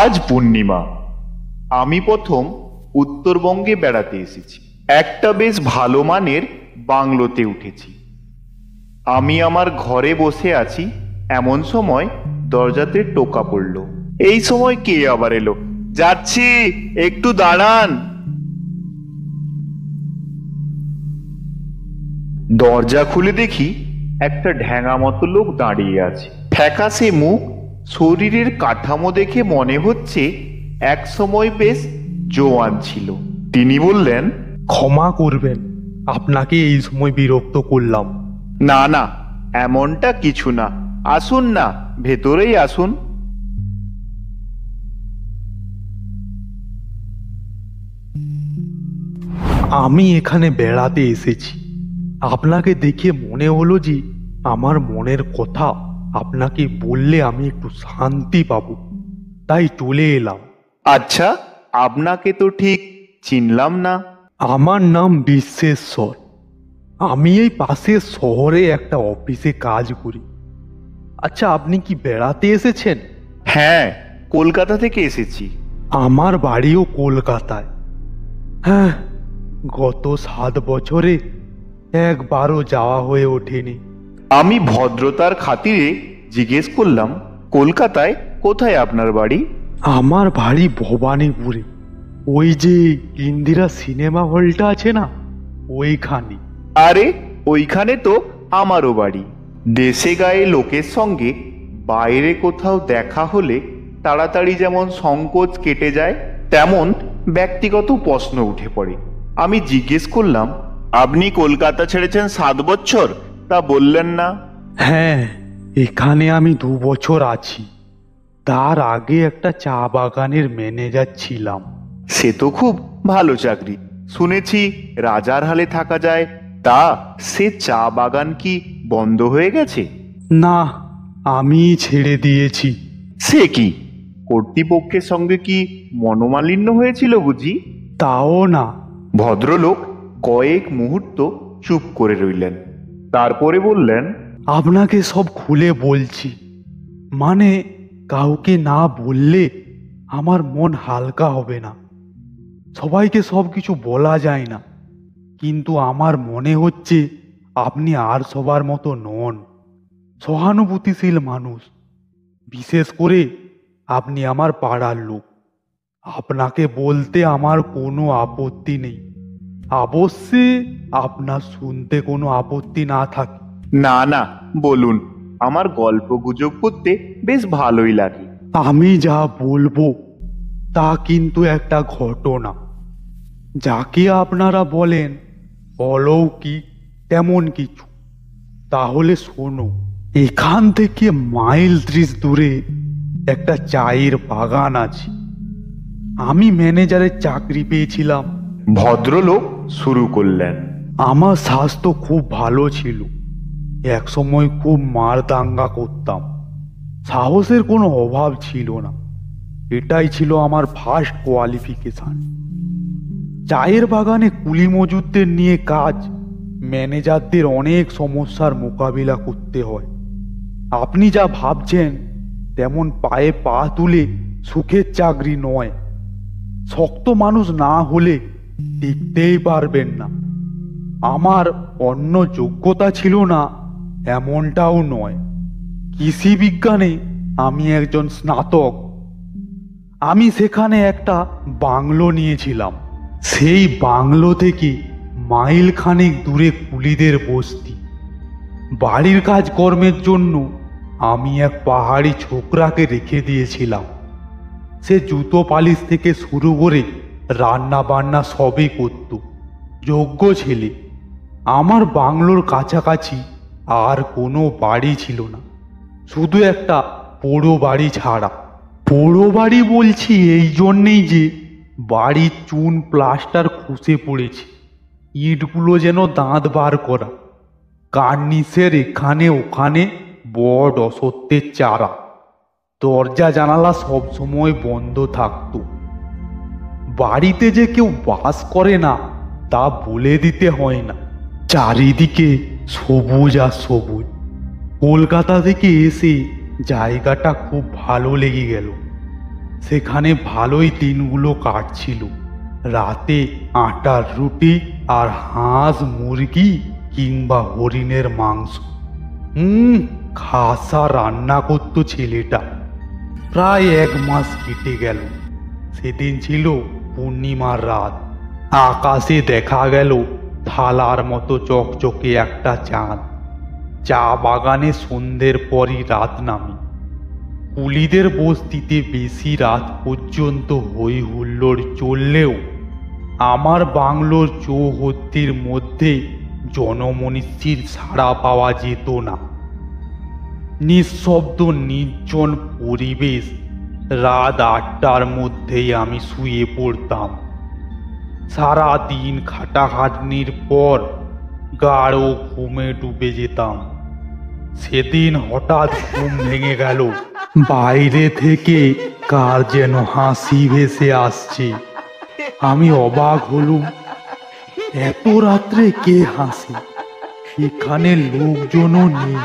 আজ পূর্ণিমা। আমি প্রথম উত্তরবঙ্গে বেড়াতে এসেছি। একটা বেশ ভালো মানের বাংলোতে উঠেছি। আমি আমার ঘরে বসে আছি, এমন সময় দরজাতে টোকা পড়ল। এই সময় কে আবার এলো? যাচ্ছি, একটু দাঁড়ান। দরজা খুলে দেখি একটা ঢ্যাঙা মতো লোক দাঁড়িয়ে আছে। ফ্যাকাশে মুখ, শরীরের কাঠামো দেখে মনে হচ্ছে এক সময় বেশ জোয়ান ছিল। তিনি বললেন, ক্ষমা করবেন, আপনাকে এই সময় বিরক্ত করলাম। না না, এমনটা কিছু না, আসুন না, ভেতরেই আসুন। আমি এখানে বেড়াতে এসেছি। আপনাকে দেখে মনে হলো যে আমার মনের কথা আপনাকে বললে আমি একটু শান্তি পাবো, তাই চলে এলাম। আচ্ছা, আপনাকে তো ঠিক চিনলাম না। আমার নাম বিশ্বেশ্বর। আমি এই পাশের শহরে একটা অফিসে কাজ করি। আচ্ছা, আপনি কি বেড়াতে এসেছেন? হ্যাঁ, কলকাতা থেকে এসেছি। আমার বাড়িও কলকাতায়। হ্যাঁ, গত 7 বছরে একবারও যাওয়া হয়ে ওঠেনি। আমি ভদ্রতার খাতিরে জিজ্ঞেস করলাম, কলকাতায় কোথায় আপনার বাড়ি? আমার বাড়ি ভবানীপুরে, ওই যে ইন্দিরা সিনেমা হলটা আছে না, ওইখানে। আরে, ওইখানে তো আমারও বাড়ি। দেশে গায়ে লোকের সঙ্গে বাইরে কোথাও দেখা হলে তাড়াতাড়ি যেমন সংকোচ কেটে যায়, তেমন ব্যক্তিগত প্রশ্ন উঠে পড়ে। আমি জিজ্ঞেস করলাম, আপনি কলকাতা ছেড়েছেন 7 বছর, তা বললেন না? হ্যাঁ, এখানে আমি 2 বছর আছি। তার আগে একটা চা বাগানের ম্যানেজার ছিলাম। সে তো খুব ভালো চাকরি, শুনেছি রাজার হালে থাকা যায়। তা সে চা বাগান কি বন্ধ হয়ে গেছে? না, আমি ছেড়ে দিয়েছি। সে কি, কর্তৃপক্ষের সঙ্গে কি মনোমালিন্য হয়েছিল বুঝি? তাও না। ভদ্রলোক কয়েক মুহূর্ত চুপ করে রইলেন, তারপরে বললেন, আপনাকে সব খুলে বলছি। মানে, কাউকে না বললে আমার মন হালকা হবে না। সবাইকে সব কিছু বলা যায় না, কিন্তু আমার মনে হচ্ছে আপনি আর সবার মতো নন। সহানুভূতিশীল মানুষ। বিশেষ করে আপনি আমার পাড়ার লোক। আপনাকে বলতে আমার কোনো আপত্তি নেই, অবশ্যই আপনার শুনতে কোনো আপত্তি না থাকে। না না, বলুন, আমার গল্প গুজব করতে বেশ ভালোই লাগে। আমি যা বলবো তা কিন্তু একটা ঘটনা, যাকে আপনারা বলেন অলৌকিক তেমন কিছু। তাহলে শোনো। এখান থেকে মাইল 30 দূরে একটা চায়ের বাগান আছে। আমি ম্যানেজারের চাকরি পেয়েছিলাম। ভদ্রলোক শুরু করলেন, আমার স্বাস্থ্য খুব ভালো ছিল। এক সময় খুব মার দাঙ্গা করতাম। সাহসের কোনো অভাব ছিল না। এটাই ছিল আমার ফার্স্ট কোয়ালিফিকেশন। চায়ের বাগানে কুলি মজুরদের নিয়ে কাজ। ম্যানেজারদের অনেক সমস্যার মোকাবিলা করতে হয়। আপনি যা ভাবছেন তেমন পায়ে পা তুলে সুখের চাকরি নয়। শক্ত মানুষ না হলে টিকতেই পারবেন না। আমার অন্য যোগ্যতা ছিল না এমনটাও নয়। কৃষি বিজ্ঞানে আমি একজন স্নাতক। আমি সেখানে একটা বাংলো নিয়েছিলাম। সেই বাংলো থেকে মাইল খানেক দূরে কুলিদের বস্তি। বাড়ির কাজকর্মের জন্য আমি এক পাহাড়ি ছোকরাকে রেখে দিয়েছিলাম। সে জুতো পালিশ থেকে শুরু করে রান্না বান্না সবই করত। যোগ্য ছেলে। আমার বাংলোর কাছাকাছি আর কোনো বাড়ি ছিল না, শুধু একটা পোড়ো বাড়ি ছাড়া। পোড়ো বাড়ি বলছি এই জন্যেই যে বাড়ির চুন প্লাস্টার খসে পড়েছে, ইটগুলো যেন দাঁত বার করা। কার্নিসের এখানে ওখানে বড অসত্যের চারা। দরজা জানালা সবসময় বন্ধ থাকতো। বাড়িতে যে কেউ বাস করে না তা বলে দিতে হয় না। চারিদিকে সবুজ আর সবুজ। কলকাতা থেকে এসে জায়গাটা খুব ভালো লেগে গেল। সেখানে ভালোই দিনগুলো কাটছিল। রাতে আটার রুটি আর হাঁস মুরগি কিংবা হরিণের মাংস। খাসা রান্না করতো ছেলেটা। প্রায় 1 মাস কেটে গেল। সেদিন ছিল পূর্ণিমার রাত। আকাশে দেখা গেল থালার মতো চকচকে একটা চাঁদ। চা বাগানে সন্ধ্যের পরই রাত নামে। কুলিদের বস্তিতে বেশি রাত পর্যন্ত হই হুল্লোড় চললেও আমার বাংলোর চৌহদ্দির মধ্যে জনমনীষীর সাড়া পাওয়া যেত না। নিঃশব্দ নির্জন পরিবেশ। রাত 8টার মধ্যেই আমি শুয়ে পড়তাম। সারা দিন খাটাখাটনির পর গাঢ় ঘুমে ডুবে যেতাম। সেদিন হঠাৎ ঘুম ভেঙে গেল। বাইরে থেকে কার যেন হাসি ভেসে আসছে। আমি অবাক হলুম। এত রাত্রে কে হাসে? এখানে লোকজনও নেই।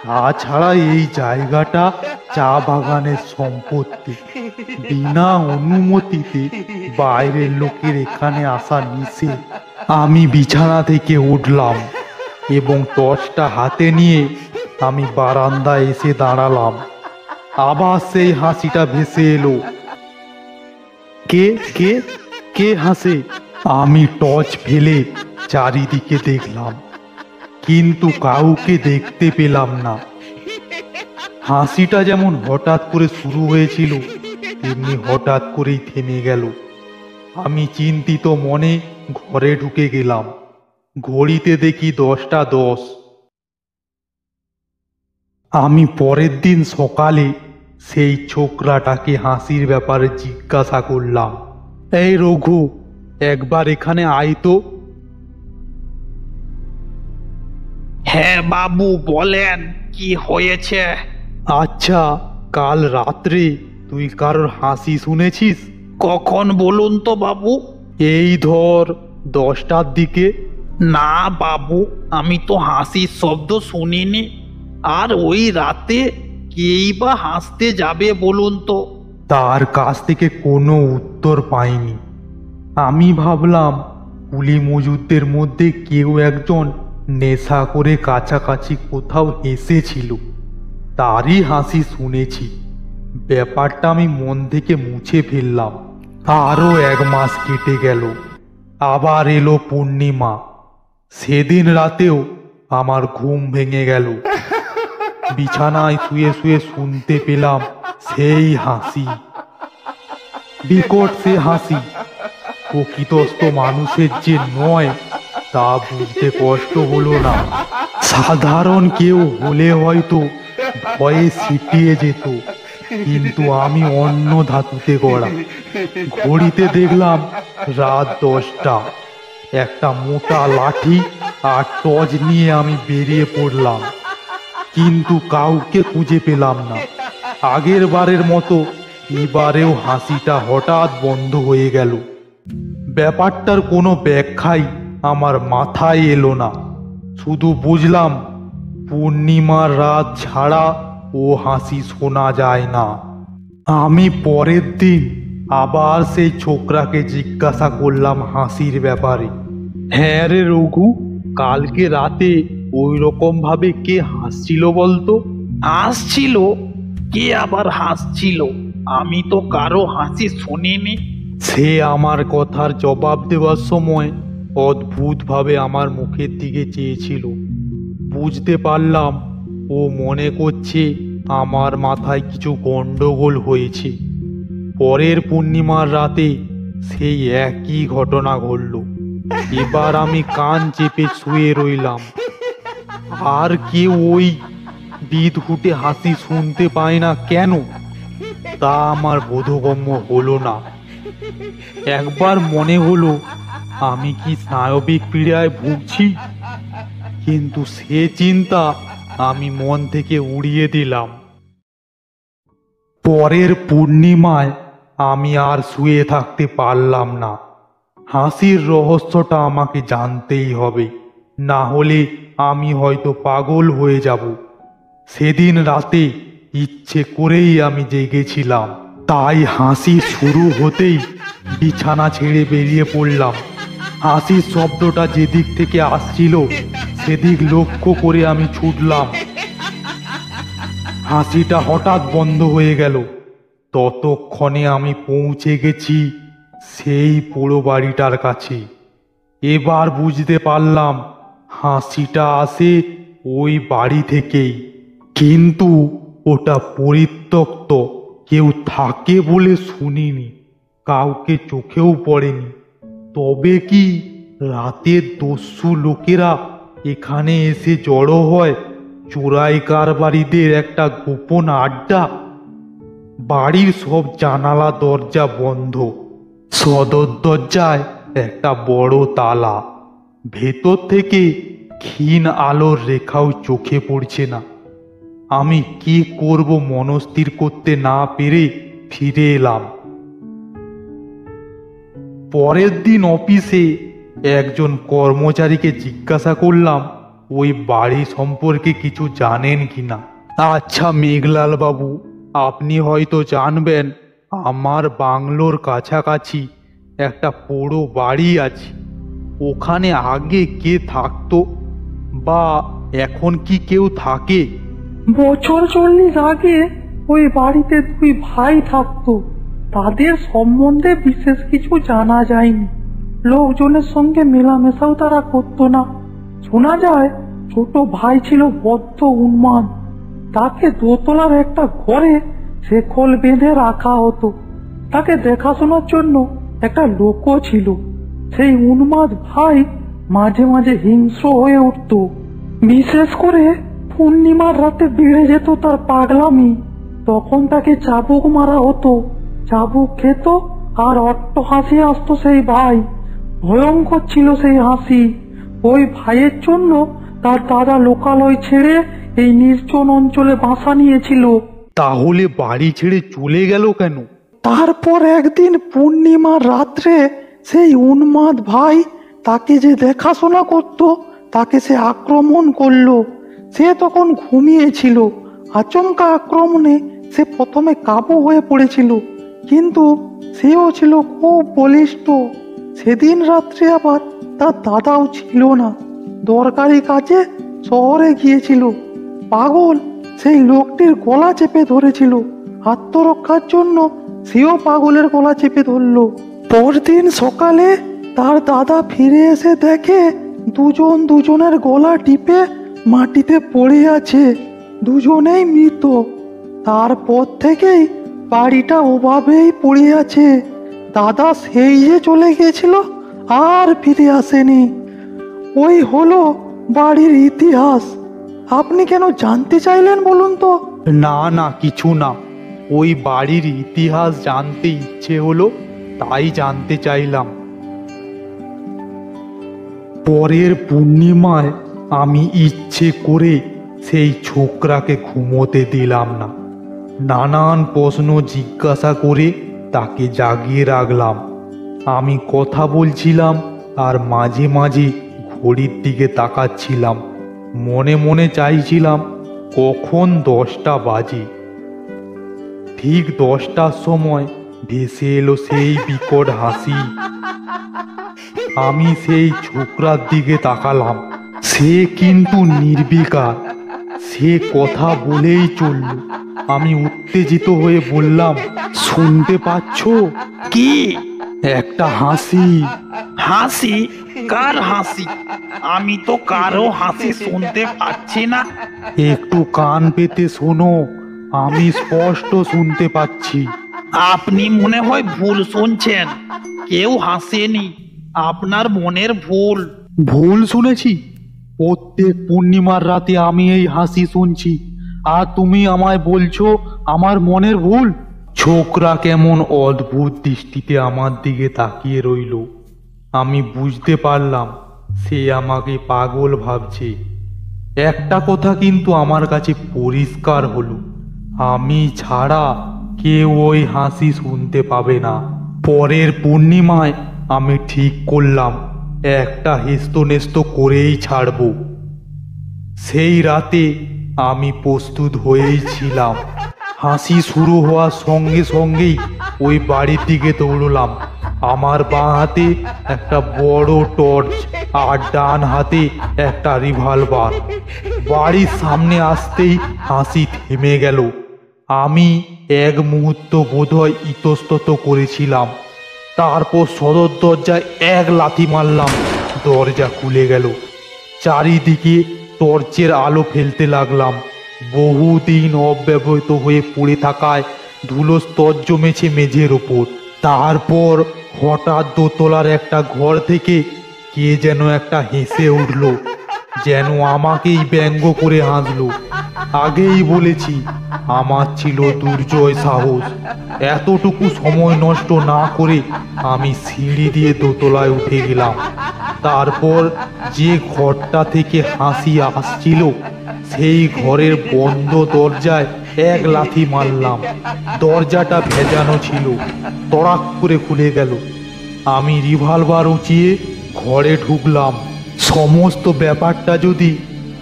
তাছাড়া এই জায়গাটা চা বাগানের সম্পত্তি। বিনা অনুমতিতে বাইরের লোকের এখানে আসা নিষেধ। আমি বিছানা থেকে উঠলাম এবং টর্চটা হাতে নিয়ে আমি বারান্দায় এসে দাঁড়ালাম। আবার সেই হাসিটা ভেসে এলো। কে কে কে হাসে? আমি টর্চ ফেলে চারিদিকে দেখলাম, কিন্তু কাউকে দেখতে পেলাম না। হাসিটা যেমন হঠাৎ করে শুরু হয়েছিল তেমনি হঠাৎ করেই থেমে গেল। আমি চিন্তিত মনে ঘরে ঢুকে গেলাম। ঘড়িতে দেখি 10টা 10। আমি পরের দিন সকালে সেই ছোকরাটাকে হাসির ব্যাপারে জিজ্ঞাসা করলাম। এই রঘু, একবার এখানে আয় তো। হ্যাঁ বাবু, বলেন কি হয়েছে? আচ্ছা, কাল রাত্রে তুই কারোর হাসি শুনেছিস? কখন বলুন তো বাবু? এই ধর 10টার দিকে। না বাবু, আমি তো হাসির শব্দ শুনিনি। আর ওই রাতে কেই বা হাসতে যাবে বলুন তো? তার কাছ থেকে কোনো উত্তর পাইনি। আমি ভাবলাম কুলি মজুরদের মধ্যে কেউ একজন নেশা করে কাছাকাছি কোথাও এসেছিল, তারই হাসি শুনেছি। ব্যাপারটা আমি মন থেকে মুছে ফেললাম। আরো 1 মাস কেটে গেল। আবার এলো পূর্ণিমা। সেদিন রাতেও আমার ঘুম ভেঙে গেল। বিছানায় শুয়ে শুয়ে শুনতে পেলাম সেই হাসি। বিকট সে হাসি প্রকৃতস্থ মানুষের যে নয় তা বুঝতে কষ্ট হলো না। সাধারণ কেউ হলে হয়তো ভয়ে সিটিয়ে যেত, কিন্তু আমি অন্য ধাতুতে গড়া। ঘড়িতে দেখলাম রাত 10টা। একটা মোটা লাঠি আর টর্চ নিয়ে আমি বেরিয়ে পড়লাম, কিন্তু কাউকে খুঁজে পেলাম না। আগের বারের মতো এবারেও হাসিটা হঠাৎ বন্ধ হয়ে গেল। ব্যাপারটার কোনো ব্যাখ্যাই আমার মাথায় এলো না। শুধু বুঝলাম পূর্ণিমার রাত ছাড়া ও হাসি শোনা যায় না। আমি পরের দিন আবার সেই ছোকরাকে জিজ্ঞাসা করলাম হাসির ব্যাপারে। হ্যাঁ রে রঘু, কালকে রাতে ওই রকম ভাবে কে হাসছিল বলতো? হাসছিল? কে আবার হাসছিল? আমি তো কারো হাসি শুনিনি। সে আমার কথার জবাব দেওয়ার সময় অদ্ভুতভাবে আমার মুখের দিকে চেয়েছিল। বুঝতে পারলাম ও মনে করছে আমার মাথায় কিছু গন্ডগোল হয়েছে। পরের পূর্ণিমার রাতে সেই একই ঘটনা ঘটল। এবার আমি কান চেপে শুয়ে রইলাম। আর কেউ ওই বিদঘুটে হাসি শুনতে পায় না কেন তা আমার বোধগম্য হলো না। একবার মনে হলো আমি কি স্নায়বিক পীড়ায় ভুগছি, কিন্তু সে চিন্তা আমি মন থেকে উড়িয়ে দিলাম। পরের পূর্ণিমায় আমি আর শুয়ে থাকতে পারলাম না। হাসির রহস্যটা আমাকে জানতেই হবে, না হলে আমি হয়তো পাগল হয়ে যাব। সেদিন রাতে ইচ্ছে করেই আমি জেগেছিলাম। তাই হাসি শুরু হতেই বিছানা ছেড়ে বেরিয়ে পড়লাম। হাসির শব্দটা যেদিক থেকে আসছিল সেদিক লক্ষ্য করে আমি ছুটলাম। হাসিটা হঠাৎ বন্ধ হয়ে গেল। ততক্ষণে আমি পৌঁছে গেছি সেই পোড়ো বাড়িটার কাছে। এবার বুঝতে পারলাম হাসিটা আসে ওই বাড়ি থেকেই, কিন্তু ওটা পরিত্যক্ত, কেউ থাকে বলে শুনিনি, কাউকে চোখেও পড়েনি। তবে কি রাতের দস্যু লোকেরা এখানে এসে জড়ো হয় চোরাই কারবারিদের একটা গোপন আড্ডা? বাড়ির সব জানালা দরজা বন্ধ, সদর দরজায় একটা বড় তালা। ভেতর থেকে ক্ষীণ আলোর রেখাও চোখে পড়ছে না। আমি কি করব মনস্থির করতে না পেরে ফিরে এলাম। পরের দিন অফিসে একজন কর্মচারীকে জিজ্ঞাসা করলাম ওই বাড়ি সম্পর্কে কিছু জানেন কিনা। আচ্ছা মেঘলাল বাবু, আপনি হয়তো জানবেন, আমার বাংলোর কাছাকাছি একটা পোড়ো বাড়ি আছে। ওখানে আগে কে থাকতো, বা এখন কি কেউ থাকে? বছর 40 আগে ওই বাড়িতে 2 ভাই থাকতো। তাদের সম্বন্ধে বিশেষ কিছু জানা যায়নি। লোকজনের সঙ্গে মেলামেশাও তারা করতো না। শোনা যায় ছোট ভাই ছিল বদ্ধ উন্মাদ। তাকে দোতলার একটা ঘরে শেকল বেঁধে রাখা হতো। তাকে দেখাশোনার জন্য একটা লোকও ছিল। সেই উন্মাদ ভাই মাঝে মাঝে হিংস্র হয়ে উঠত। বিশেষ করে পূর্ণিমার রাতে বেড়ে যেত তার পাগলামি। তখন তাকে চাবুক মারা হতো। চাবুক খেত আর অট্ট হাসি আসতো সেই ভাই। ভয়ঙ্কর ছিল সেই হাসি। ওই ভাইয়ের জন্য তার দাদা লোকালয় ছেড়ে এই নির্জন অঞ্চলে বাসা নিয়েছিল। তাহলে বাড়ি ছেড়ে চলে গেল কেন? তারপর একদিন পূর্ণিমার রাত্রে সেই উন্মাদ ভাই তাকে যে দেখাশোনা করত তাকে সে আক্রমণ করলো। সে তখন ঘুমিয়েছিল। আচমকা আক্রমণে সে প্রথমে কাবু হয়ে পড়েছিল, কিন্তু সেও ছিল খুব বলিষ্ঠ। সেদিন রাত্রে আবার তার দাদাও ছিল না, দরকারি কাজে শহরে গিয়েছিল। পাগল সেই লোকটির গলা চেপে ধরেছিল। আত্মরক্ষার জন্য সেও পাগলের গলা চেপে ধরল। পরদিন সকালে তার দাদা ফিরে এসে দেখে দুজন দুজনের গলা টিপে মাটিতে পড়ে আছে, দুজনেই মৃত। তারপর থেকেই বাড়িটা ওভাবেই পড়ে আছে। দাদা সেই যে চলে গিয়েছিল, আর ফিরে আসেনি। ওই হলো বাড়ির ইতিহাস। আপনি কেন জানতে চাইলেন বলুন তো? না না, কিছু না। ওই বাড়ির ইতিহাস জানতে ইচ্ছে হলো, তাই জানতে চাইলাম। পরের পূর্ণিমায় আমি ইচ্ছে করে সেই ছোকরাকে ঘুমোতে দিলাম না। নানান প্রশ্ন জিজ্ঞাসা করে তাকে জাগিয়ে রাখলাম। আমি কথা বলছিলাম আর মাঝে মাঝে ঘড়ির দিকে তাকাচ্ছিলাম। মনে মনে চাইছিলাম কখন 10টা বাজে। ঠিক 10টার সময় ভেসে এলো সেই বিকট হাসি। আমি সেই ছোকরার দিকে তাকালাম। সে কিন্তু নির্বিকার, সে কথা বলেই চলল। আমি উত্তেজিত হয়ে বললাম, শুনতে পাচ্ছ? কি? একটা হাসি। হাসি? কার হাসি? আমি তো কারো হাসি শুনতে পাচ্ছি না। একটু কান পেতে শোনো, আমি স্পষ্ট শুনতে পাচ্ছি। আপনি মনে হয় ভুল শুনছেন। কেউ হাসেনি, আপনার মনের ভুল। ভুল শুনেছি? প্রত্যেক পূর্ণিমার রাতে আমি এই হাসি শুনছি, আর তুমি আমায় বলছো আমার মনের ভুল? ছোকরা কেমন অদ্ভুত দৃষ্টিতে আমার দিকে তাকিয়ে রইল। আমি বুঝতে পারলাম সে আমাকে পাগল ভাবছে। একটা কথা কিন্তু আমার কাছে পরিষ্কার হলো, আমি ছাড়া কেউ ওই হাসি শুনতে পাবে না। পরের পূর্ণিমায় আমি ঠিক করলাম একটা হেস্তনেস্ত করেই ছাড়ব। সেই রাতে আমি প্রস্তুত হয়েই ছিলাম। হাসি শুরু হওয়ার সঙ্গে সঙ্গেই ওই বাড়ির দিকে দৌড়লাম। আমার বাঁ হাতে একটা বড় টর্চ আর ডান হাতে একটা রিভলভার। বাড়ির সামনে আসতেই হাসি থেমে গেল। আমি এক মুহূর্ত বোধহয় ইতস্তত করেছিলাম, তারপর সদর দরজায় এক লাথি মারলাম। দরজা খুলে গেল। চারিদিকে টর্চের আলো ফেলতে লাগলাম। বহুদিন অব্যবহৃত হয়ে পড়ে থাকায় ধুলো স্তর জমেছে মেঝের ওপর। তারপর হঠাৎ দোতলার একটা ঘর থেকে কে যেন একটা হেসে উঠল, যেন আমাকেই ব্যঙ্গ করে হাসলো। আগেই বলেছি আমার ছিল দুর্জয় সাহস। এতটুকু সময় নষ্ট না করে আমি সিঁড়ি দিয়ে দোতলায় উঠে গেলাম। তারপর যে ঘরটা থেকে হাসি আসছিল সেই ঘরের বন্ধ দরজায় এক লাথি মারলাম। দরজাটা ভেজানো ছিল, তড়াক করে খুলে গেল। আমি রিভলভার উঁচিয়ে ঘরে ঢুকলাম। সমস্ত ব্যাপারটা যদি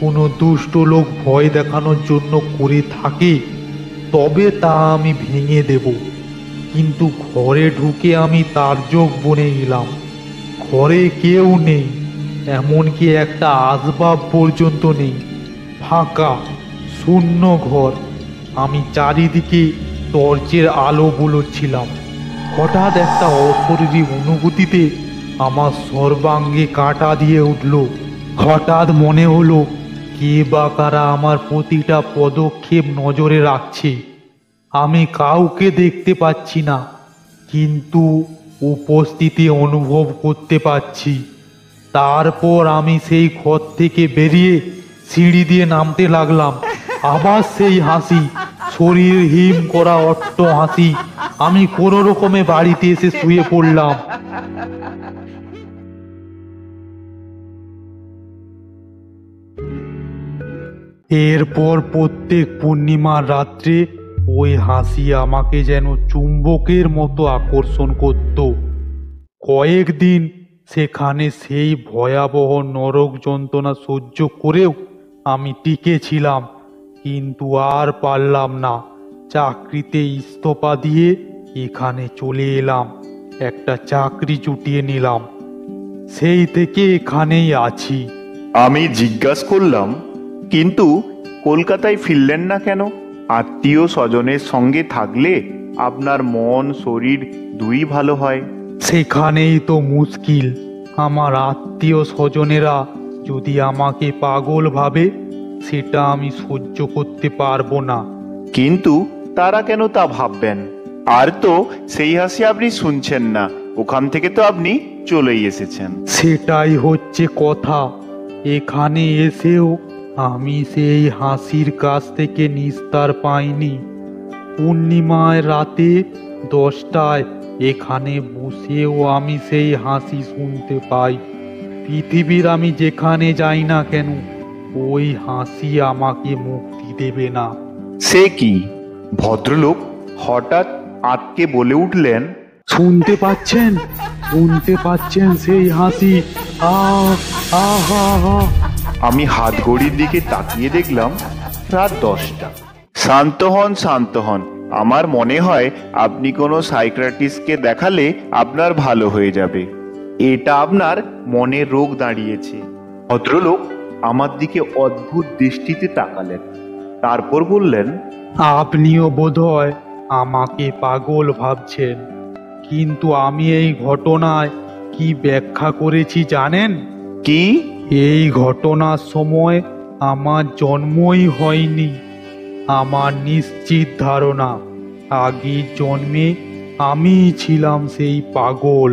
কোনো দুষ্ট লোক ভয় দেখানোর জন্য করে থাকে তবে তা আমি ভেঙে দেব, কিন্তু ঘরে ঢুকে আমি তাজ্জব বনে গেলাম। ঘরে কেউ নেই, এমনকি একটা আসবাব পর্যন্ত নেই। ফাঁকা শূন্য ঘর। আমি চারিদিকে টর্চের আলো বুলোচ্ছিলাম। হঠাৎ একটা অশরীরী অনুভূতিতে আমার সর্বাঙ্গে কাঁটা দিয়ে উঠল। হঠাৎ মনে হলো কে বা কারা আমার প্রতিটা পদক্ষেপ নজরে রাখছে। আমি কাউকে দেখতে পাচ্ছি না, কিন্তু উপস্থিতি অনুভব করতে পারছি। তারপর আমি সেই ঘর থেকে বেরিয়ে সিঁড়ি দিয়ে নামতে লাগলাম। আবার সেই হাসি, শরীর হিম করা অট্ট হাসি। আমি কোনো রকমে বাড়িতে এসে শুয়ে পড়লাম। এরপর প্রত্যেক পূর্ণিমার রাত্রে ওই হাসি আমাকে যেন চুম্বকের মতো আকর্ষণ করত। কয়েকদিন সেখানে সেই ভয়াবহ নরক যন্ত্রণা সহ্য করেও আমি টিকে ছিলাম, কিন্তু আর পারলাম না। চাকরিতে ইস্তফা দিয়ে এখানে চলে এলাম। একটা চাকরি জুটিয়ে নিলাম, সেই থেকে এখানেই আছি। আমি জিজ্ঞাসা করলাম, কিন্তু কলকাতায় ফিরলেন না কেন? আত্মীয় স্বজনের সঙ্গে থাকলে আপনার মন শরীর দুই ভালো হয়। সেখানেই তো মুশকিল। আমার আত্মীয় স্বজনেরা যদি আমাকে পাগল ভাবে সেটা আমি সহ্য করতে পারবো না। কিন্তু তারা কেন তা ভাববেন? আর তো সেই হাসি আপনি শুনছেন না, ওখান থেকে তো আপনি চলেই এসেছেন। সেটাই হচ্ছে কথা। এখানে এসেও আমি সেই হাসির কাছ থেকে নিস্তার পাইনি। পূর্ণিমায় রাতে 10টায় এখানে বসেও আমি সেই হাসি শুনতে পাই। পৃথিবীর আমি যেখানে যাই না কেন ওই হাসি আমাকে মুক্তি দেবে না। সে কি? ভদ্রলোক হঠাৎ আঁতকে বলে উঠলেন, শুনতে পাচ্ছেন? শুনতে পাচ্ছেন সেই হাসি? আহ আহা হা। আমি হাত ঘড়ির দিকে তাকিয়ে দেখলাম রাত 10টা। শান্ত হন, শান্ত হন। আমার মনে হয় আপনি কোনো সাইকিয়াট্রিস্টকে দেখালে আপনার ভালো হয়ে যাবে। এটা আপনার মনের রোগ দাঁড়িয়েছে। ভদ্রলোক আমার দিকে অদ্ভুত দৃষ্টিতে তাকালেন, তারপর বললেন, আপনিও বোধহয় আমাকে পাগল ভাবছেন, কিন্তু আমি এই ঘটনায় কি ব্যাখ্যা করেছি জানেন? কি? এই ঘটনার সময় আমার জন্মই হয়নি। আমার নিশ্চিত ধারণা আগের জন্মে আমিই ছিলাম সেই পাগল।